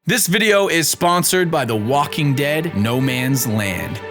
This video is sponsored by The Walking Dead: No Man's Land.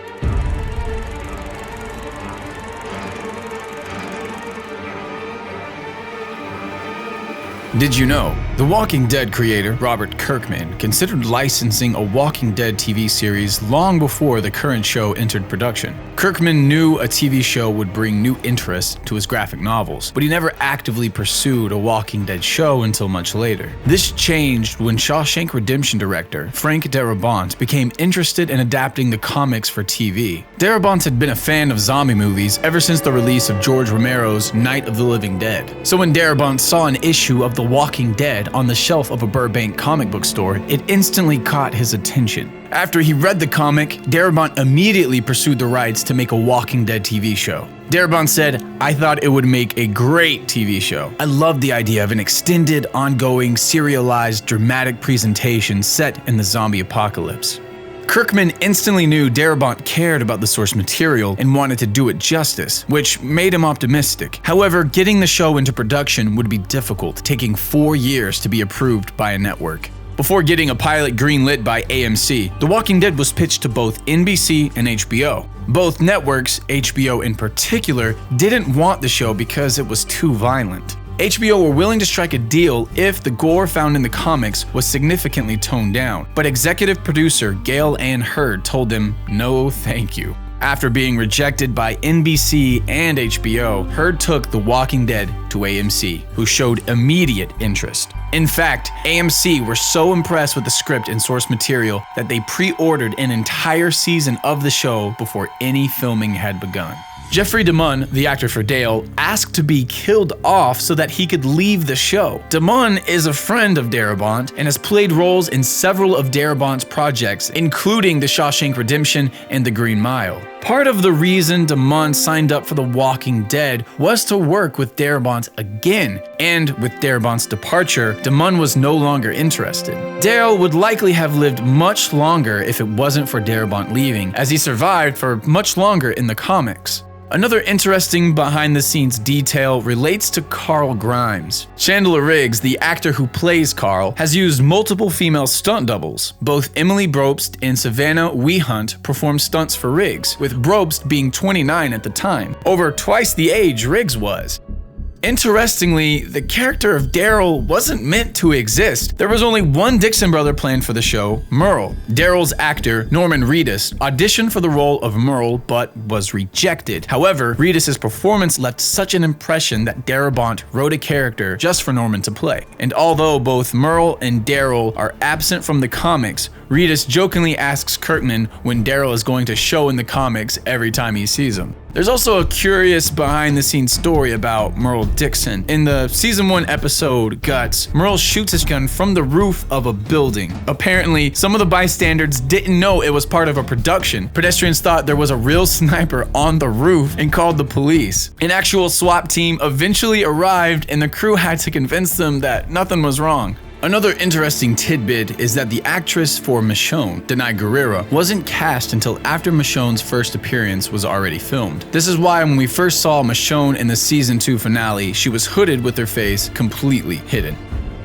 Did you know? The Walking Dead creator, Robert Kirkman, considered licensing a Walking Dead TV series long before the current show entered production. Kirkman knew a TV show would bring new interest to his graphic novels, but he never actively pursued a Walking Dead show until much later. This changed when Shawshank Redemption director Frank Darabont became interested in adapting the comics for TV. Darabont had been a fan of zombie movies ever since the release of George Romero's Night of the Living Dead. So when Darabont saw an issue of The Walking Dead on the shelf of a Burbank comic book store, it instantly caught his attention. After he read the comic, Darabont immediately pursued the rights to make a Walking Dead TV show. Darabont said, "I thought it would make a great TV show. I love the idea of an extended, ongoing, serialized, dramatic presentation set in the zombie apocalypse." Kirkman instantly knew Darabont cared about the source material and wanted to do it justice, which made him optimistic. However, getting the show into production would be difficult, taking 4 years to be approved by a network. Before getting a pilot greenlit by AMC, The Walking Dead was pitched to both NBC and HBO. Both networks, HBO in particular, didn't want the show because it was too violent. HBO were willing to strike a deal if the gore found in the comics was significantly toned down, but executive producer Gail Ann Hurd told them no thank you. After being rejected by NBC and HBO, Hurd took The Walking Dead to AMC, who showed immediate interest. In fact, AMC were so impressed with the script and source material that they pre-ordered an entire season of the show before any filming had begun. Jeffrey DeMunn, the actor for Dale, asked to be killed off so that he could leave the show. DeMunn is a friend of Darabont and has played roles in several of Darabont's projects, including The Shawshank Redemption and The Green Mile. Part of the reason DeMunn signed up for The Walking Dead was to work with Darabont again, and with Darabont's departure, DeMunn was no longer interested. Dale would likely have lived much longer if it wasn't for Darabont leaving, as he survived for much longer in the comics. Another interesting behind-the-scenes detail relates to Carl Grimes. Chandler Riggs, the actor who plays Carl, has used multiple female stunt doubles. Both Emily Brobst and Savannah Wehunt performed stunts for Riggs, with Brobst being 29 at the time, over twice the age Riggs was. Interestingly, the character of Daryl wasn't meant to exist. There was only one Dixon brother planned for the show, Merle. Daryl's actor, Norman Reedus, auditioned for the role of Merle but was rejected. However, Reedus' performance left such an impression that Darabont wrote a character just for Norman to play. And although both Merle and Daryl are absent from the comics, Reedus jokingly asks Kirkman when Daryl is going to show in the comics every time he sees him. There's also a curious behind-the-scenes story about Merle Dixon. In the Season 1 episode, Guts, Merle shoots his gun from the roof of a building. Apparently, some of the bystanders didn't know it was part of a production. Pedestrians thought there was a real sniper on the roof and called the police. An actual SWAT team eventually arrived and the crew had to convince them that nothing was wrong. Another interesting tidbit is that the actress for Michonne, Denai Guerrero, wasn't cast until after Michonne's first appearance was already filmed. This is why when we first saw Michonne in the Season 2 finale, she was hooded with her face completely hidden.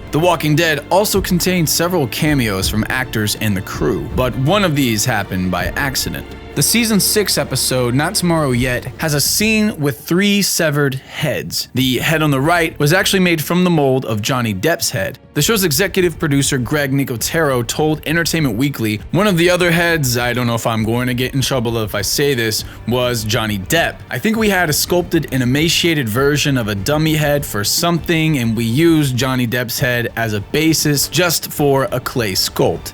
The Walking Dead also contained several cameos from actors and the crew, but one of these happened by accident. The Season 6 episode, Not Tomorrow Yet, has a scene with 3 severed heads. The head on the right was actually made from the mold of Johnny Depp's head. The show's executive producer Greg Nicotero told Entertainment Weekly, "One of the other heads, I don't know if I'm going to get in trouble if I say this, was Johnny Depp. I think we had a sculpted and emaciated version of a dummy head for something, and we used Johnny Depp's head as a basis just for a clay sculpt."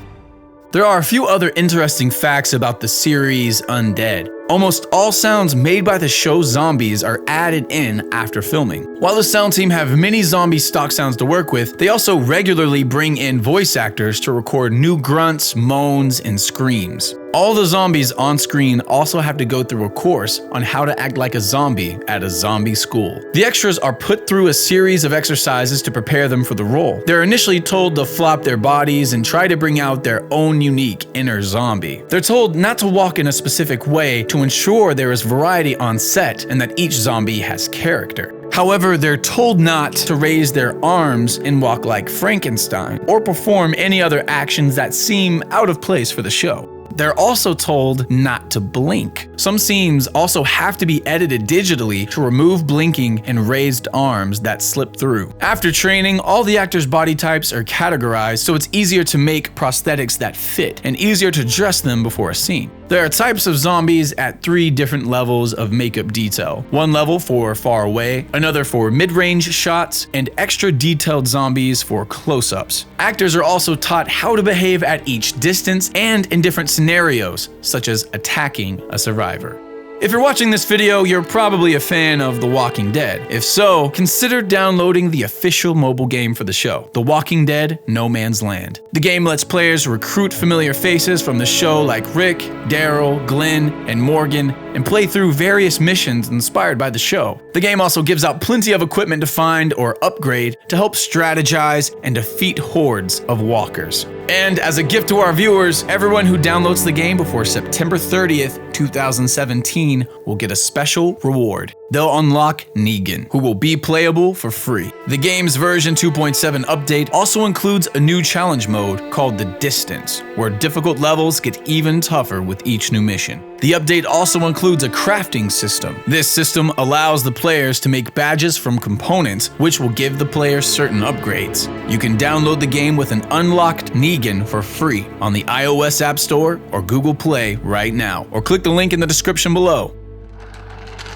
There are a few other interesting facts about the series Undead. Almost all sounds made by the show's zombies are added in after filming. While the sound team have many zombie stock sounds to work with, they also regularly bring in voice actors to record new grunts, moans, and screams. All the zombies on screen also have to go through a course on how to act like a zombie at a zombie school. The extras are put through a series of exercises to prepare them for the role. They're initially told to flop their bodies and try to bring out their own unique inner zombie. They're told not to walk in a specific way to ensure there is variety on set and that each zombie has character. However, they're told not to raise their arms and walk like Frankenstein, or perform any other actions that seem out of place for the show. They're also told not to blink. Some scenes also have to be edited digitally to remove blinking and raised arms that slip through. After training, all the actors' body types are categorized so it's easier to make prosthetics that fit and easier to dress them before a scene. There are types of zombies at 3 different levels of makeup detail. One level for far away, another for mid-range shots, and extra detailed zombies for close-ups. Actors are also taught how to behave at each distance and in different scenarios, such as attacking a survivor. If you're watching this video, you're probably a fan of The Walking Dead. If so, consider downloading the official mobile game for the show, The Walking Dead: No Man's Land. The game lets players recruit familiar faces from the show like Rick, Daryl, Glenn, and Morgan, and play through various missions inspired by the show. The game also gives out plenty of equipment to find or upgrade to help strategize and defeat hordes of walkers. And as a gift to our viewers, everyone who downloads the game before September 30th, 2017 will get a special reward. They'll unlock Negan, who will be playable for free. The game's version 2.7 update also includes a new challenge mode called The Distance, where difficult levels get even tougher with each new mission. The update also includes a crafting system. This system allows the players to make badges from components, which will give the players certain upgrades. You can download the game with an unlocked Negan for free on the iOS App Store or Google Play right now, or click the link in the description below.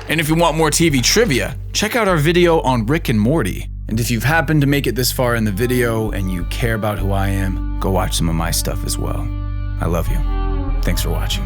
And if you want more TV trivia, check out our video on Rick and Morty. And if you've happened to make it this far in the video and you care about who I am, go watch some of my stuff as well. I love you. Thanks for watching.